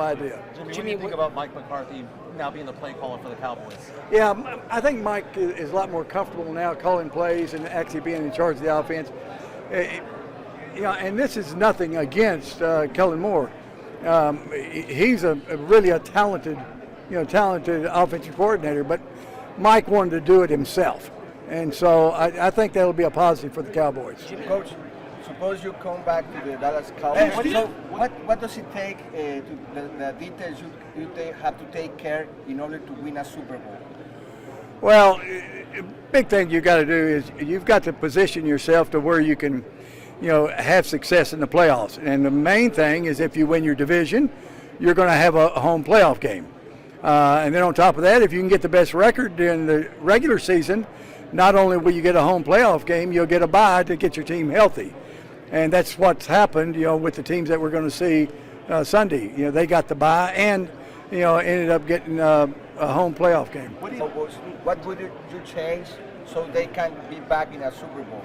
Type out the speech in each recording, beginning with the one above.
idea. Jimmy, what do you think about Mike McCarthy now being the play caller for the Cowboys? Yeah, I think Mike is a lot more comfortable now calling plays and actually being in charge of the offense. And this is nothing against Kellen Moore. He's really a talented offensive coordinator, but Mike wanted to do it himself. And so I think that'll be a positive for the Cowboys. Coach, suppose you come back to the Dallas Cowboys. What does it take the details you have to take care in order to win a Super Bowl? Well, big thing you got to do is you've got to position yourself to where you can, have success in the playoffs. And the main thing is if you win your division, you're going to have a home playoff game. And then on top of that, if you can get the best record in the regular season, not only will you get a home playoff game, you'll get a bye to get your team healthy. And that's what's happened, with the teams that we're going to see Sunday. They got the bye and, ended up getting a home playoff game. What would you change so they can be back in a Super Bowl?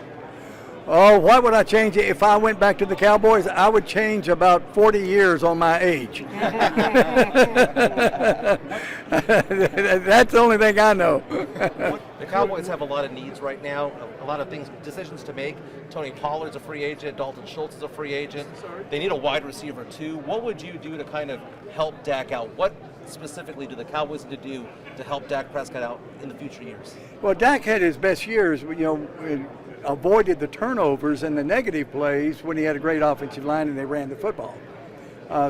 Oh, why would I change it? If I went back to the Cowboys, I would change about 40 years on my age. That's the only thing I know. The Cowboys have a lot of needs right now, a lot of decisions to make. Tony Pollard's a free agent, Dalton Schultz is a free agent. They need a wide receiver too. What would you do to kind of help Dak out? What specifically do the Cowboys need to do to help Dak Prescott out in the future years? Well, Dak had his best years, avoided the turnovers and the negative plays when he had a great offensive line and they ran the football.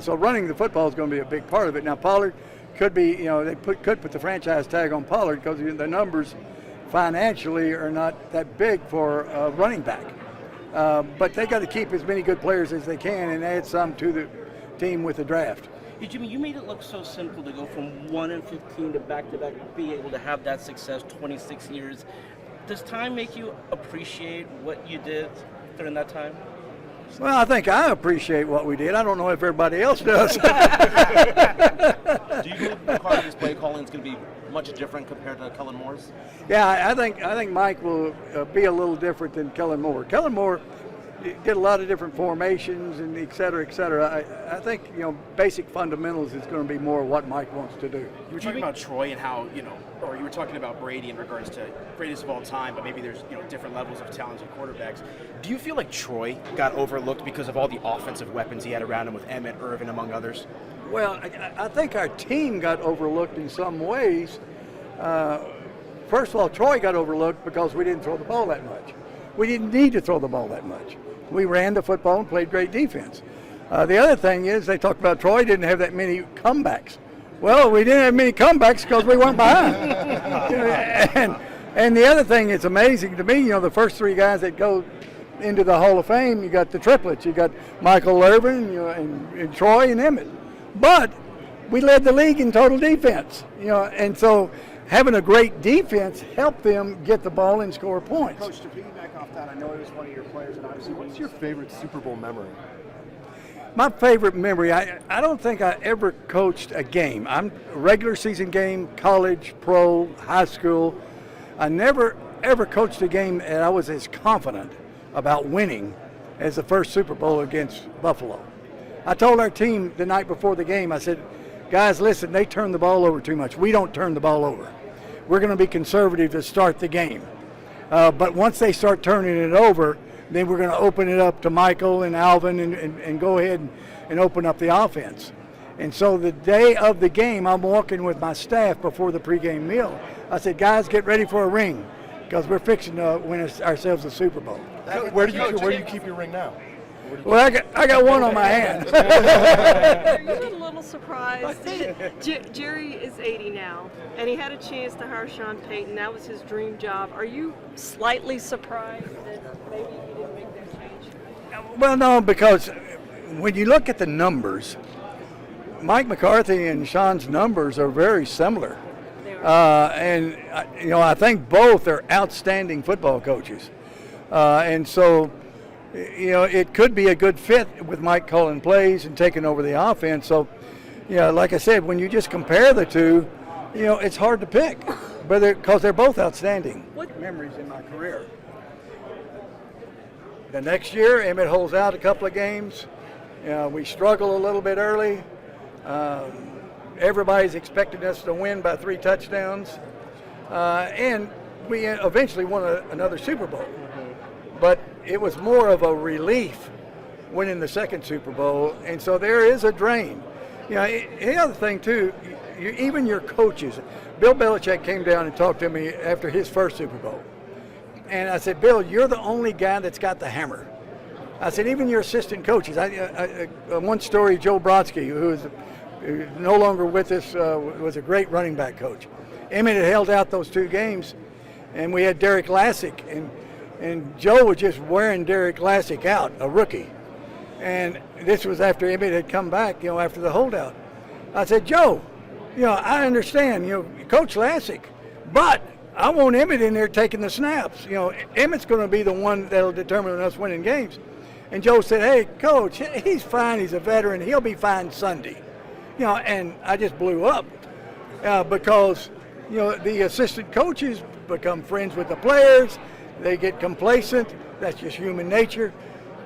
So running the football is going to be a big part of it. Now Pollard could be, could put the franchise tag on Pollard because the numbers financially are not that big for a running back. But they got to keep as many good players as they can and add some to the team with the draft. Hey, Jimmy, you made it look so simple to go from 1-15 to back-to-back, be able to have that success 26 years. Does time make you appreciate what you did during that time? Well, I think I appreciate what we did. I don't know if everybody else does. Do you believe McCarthy's play calling is going to be much different compared to Kellen Moore's? Yeah, I think Mike will be a little different than Kellen Moore. Kellen Moore did a lot of different formations and et cetera, et cetera. I think, basic fundamentals is going to be more what Mike wants to do. You were talking about Troy and how, or you were talking about Brady in regards to greatest of all time, but maybe there's, different levels of talented quarterbacks. Do you feel like Troy got overlooked because of all the offensive weapons he had around him with Emmett, Irvin, among others? Well, I think our team got overlooked in some ways. First of all, Troy got overlooked because we didn't throw the ball that much. We didn't need to throw the ball that much. We ran the football and played great defense. The other thing is they talked about Troy didn't have that many comebacks. Well, we didn't have many comebacks because we weren't behind. and the other thing that's amazing to me, the first three guys that go into the Hall of Fame, you got the triplets. You got Michael Irvin, and Troy and Emmett. But we led the league in total defense, and so having a great defense helped them get the ball and score points. Coach, to piggyback off that, I know he was one of your players, and obviously, what's your favorite Super Bowl memory? My favorite memory, I don't think I ever coached a game. I'm a regular season game, college, pro, high school. I never ever coached a game and I was as confident about winning as the first Super Bowl against Buffalo. I told our team the night before the game, I said, guys, listen, they turn the ball over too much. We don't turn the ball over. We're going to be conservative to start the game. But once they start turning it over, then we're going to open it up to Michael and Alvin and go ahead and open up the offense. And so the day of the game, I'm walking with my staff before the pregame meal. I said, guys, get ready for a ring because we're fixing to win ourselves a Super Bowl. Where do you keep your ring now? Well, I got one on my hand. Are you a little surprised? Jerry is 80 now, and he had a chance to hire Sean Payton. That was his dream job. Are you slightly surprised that maybe he didn't make that change? Well, no, because when you look at the numbers, Mike McCarthy and Sean's numbers are very similar. And I think both are outstanding football coaches. And so, it could be a good fit with Mike calling plays and taking over the offense. So, like I said, when you just compare the two, it's hard to pick, because they're both outstanding. What memories in my career? The next year, Emmett holds out a couple of games. We struggle a little bit early. Everybody's expecting us to win by 3 touchdowns, and we eventually won another Super Bowl. But it was more of a relief winning the second Super Bowl, and so there is a drain. You know, the other thing too, even your coaches. Bill Belichick came down and talked to me after his first Super Bowl, and I said, Bill, you're the only guy that's got the hammer. I said, even your assistant coaches. One story, Joe Brodsky, who is no longer with us, was a great running back coach. Emmett had held out those 2 games, and we had Derek Lassick, and Joe was just wearing Derek Lassick out, a rookie. And this was after Emmett had come back, after the holdout. I said, Joe, I understand, Coach Lassick, but I want Emmett in there taking the snaps. Emmett's going to be the one that'll determine us winning games. And Joe said, hey, Coach, he's fine. He's a veteran. He'll be fine Sunday. And I just blew up because, the assistant coaches become friends with the players. They get complacent. That's just human nature.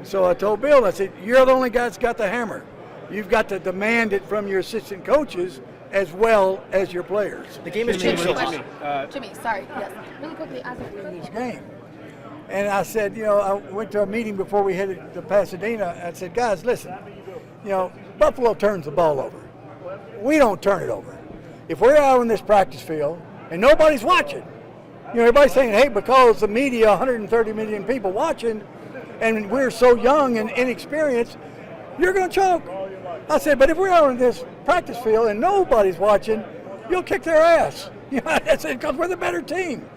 So I told Bill, I said, you're the only guy that's got the hammer. You've got to demand it from your assistant coaches as well as your players. The game has changed. Jimmy, sorry. Yes. Really quickly, as a In this game. And I said, I went to a meeting before we headed to Pasadena. I said, guys, listen, Buffalo turns the ball over. We don't turn it over. If we're out on this practice field and nobody's watching, everybody's saying, hey, because the media, 130 million people watching, and we're so young and inexperienced, you're going to choke. I said, but if we're out on this practice field and nobody's watching, you'll kick their ass. I said, because we're the better team.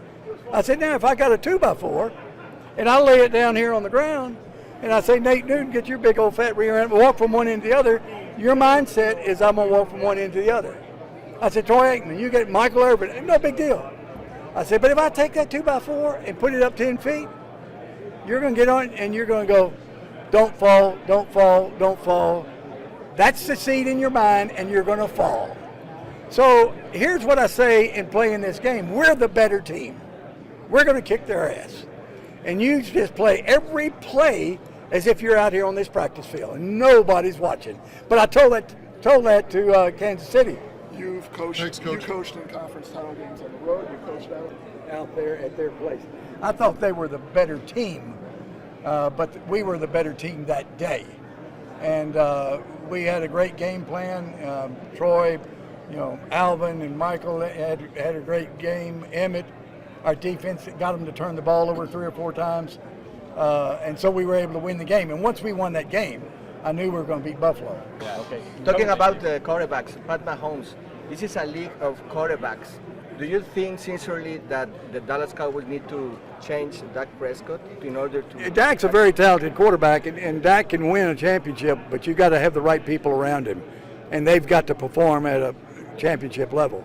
I said, now if I got a 2x4 and I lay it down here on the ground and I say, Nate Newton, get your big old fat rear end, walk from one end to the other, your mindset is I'm going to walk from one end to the other. I said, Troy Aikman, you get Michael Irvin, no big deal. I said, but if I take that 2x4 and put it up 10 feet, you're going to get on and you're going to go, don't fall, don't fall, don't fall. That's the seed in your mind, and you're going to fall. So here's what I say in playing this game. We're the better team. We're going to kick their ass. And you just play every play as if you're out here on this practice field, and nobody's watching. But I told that to Kansas City. You've coached. You coached in conference title games on the road. You coached out there at their place. I thought they were the better team, but we were the better team that day. And we had a great game plan. Troy, Alvin and Michael had a great game. Emmett, our defense got them to turn the ball over 3 or 4 times. And so we were able to win the game. And once we won that game, I knew we were going to beat Buffalo. Yeah. Okay. Talking about the quarterbacks, Pat Mahomes, this is a league of quarterbacks. Do you think sincerely that the Dallas Cowboys need to change Dak Prescott in order to... Dak's a very talented quarterback, and Dak can win a championship, but you've got to have the right people around him, and they've got to perform at a championship level.